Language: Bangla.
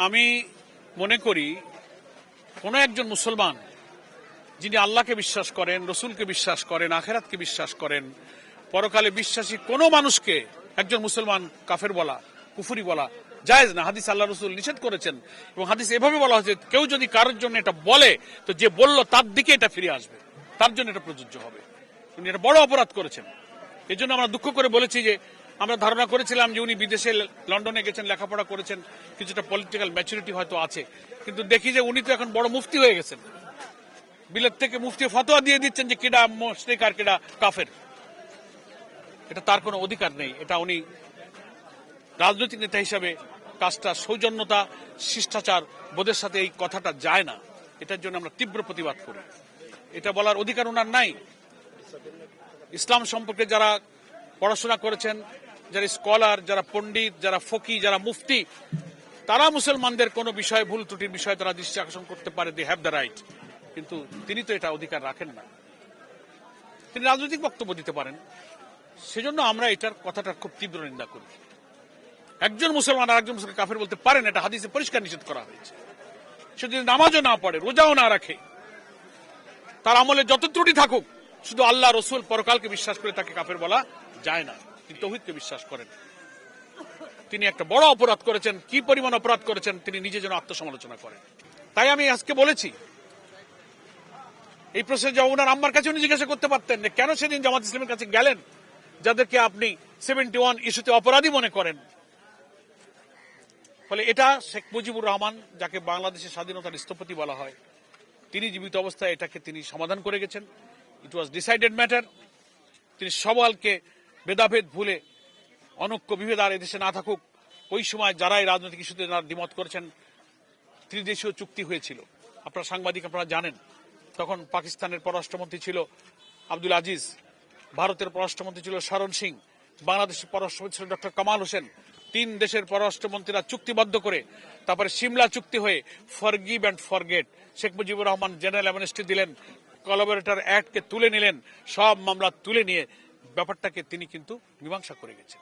আমি মনে করি কোন একজন মুসলমান যিনি আল্লাহকে বিশ্বাস করেন, রসুলকে বিশ্বাস করেন, আখেরাতকে বিশ্বাস করেন, পরকালে বিশ্বাসী কোন মানুষকে একজন মুসলমান কাফের বলা, কুফরি বলা জায়েজ না। হাদিস আল্লাহ রসুল নিষেধ করেছেন এবং হাদিস এভাবে বলা হয়েছে, কেউ যদি কারোর জন্য এটা বলে তো যে বলল তার দিকে এটা ফিরে আসবে, তার জন্য এটা প্রযোজ্য হবে। উনি এটা বড় অপরাধ করেছেন। এই জন্য আমরা দুঃখ করে বলেছি যে আমরা ধারণা করেছিলাম যে উনি বিদেশে লন্ডনে গেছেন, লেখাপড়া করেছেন, কিছুটা পলিটিক্যাল ম্যাচুরিটি হয়তো আছে, কিন্তু দেখি যে উনি তো এখন বড় মুফতি হয়ে গেছেন। বিলেত থেকে মুফতি ফতোয়া দিয়ে দিচ্ছেন যে কেডা মুশরিক আর কেডা কাফের। এটা তার কোনো অধিকার নেই। এটা উনি রাজনৈতিক নেতা হিসাবে কাজটা সৌজন্যতা, শিষ্টাচার বোধের সাথে এই কথাটা যায় না। এটার জন্য আমরা তীব্র প্রতিবাদ করি। এটা বলার অধিকার ওনার নাই। ইসলাম সম্পর্কে যারা পড়াশোনা করেছেন, যারা স্কলার, যারা পণ্ডিত, যারা ফকি, যারা মুফতি, তারা মুসলমানদের কোনো বিষয়ে ভুল ত্রুটির বিষয়ে তারা দৃষ্টি আকর্ষণ করতে পারে, দে হ্যাভ দ্য রাইট। কিন্তু তিনি তো এটা অধিকার রাখেন না। তিনি রাজনৈতিক বক্তব্য দিতে পারেন, সেজন্য আমরা এটার কথাটা খুব তীব্র নিন্দা করি। একজন মুসলমান আর একজন মুসলমান কাফের বলতে পারেন, এটা হাদিসে পরিষ্কার নিষেধ করা হয়েছে। সে যদি নামাজও না পড়ে, রোজাও না রাখে, তার আমলে যত ত্রুটি থাকুক, শুধু আল্লাহ রসুল পরকালকে বিশ্বাস করে তাকে কাফের বলা যায় না। তিনি তৌহিদকে বিশ্বাস করেন। তিনি একটা বড় অপরাধ করেছেন। কি পরিমাণ অপরাধ করেছেন তিনি নিজে যেন আত্মসমালোচনা করেন। তাই আমি আজকে বলেছি, এই প্রশ্নে যা ওনার আম্মার কাছে উনি জিজ্ঞাসা করতে পারতেন যে কেন সেদিন জামাত ইসলামের কাছে গেলেন, যাদেরকে আপনি 71 ইস্যুতে অপরাধী মনে করেন। ফলে এটা শেখ মুজিবুর রহমান, যাকে বাংলাদেশের স্বাধীনতার স্থপতি বলা হয়, তিনি জীবিত অবস্থায় এটাকে তিনি সমাধান করে গেছেন। ইট ওয়াজ ডিসাইডেড ম্যাটার। তিনি সবালকে ভেদাভেদ ভুলে অনৈক্য বিভেদ আর এদেশে না থাকুক, ওই সময় যারা এই রাজনৈতিক ইস্যুতে দ্বিমত করেছেন, ত্রিদেশীয় চুক্তি হয়েছিল। আপনারা সাংবাদিক, আপনারা জানেন, তখন পাকিস্তানের পররাষ্ট্রমন্ত্রী ছিল আব্দুল আজিজ, ভারতের পররাষ্ট্রমন্ত্রী ছিল শরণ সিং, বাংলাদেশের পররাষ্ট্রমন্ত্রী ছিল ডক্টর কামাল হোসেন। 3 দেশের পররাষ্ট্রমন্ত্রীরা চুক্তিবদ্ধ করে তারপরে সিমলা চুক্তি হয়ে forgive and forget, Sheikh Mujibur Rahman general amnesty দিলেন, কোলাবরেটর অ্যাক্টকে তুলে নিলেন, সব মামলা তুলে নিয়ে ব্যাপারটাকে তিনি কিন্তু মীমাংসা করে গেছেন।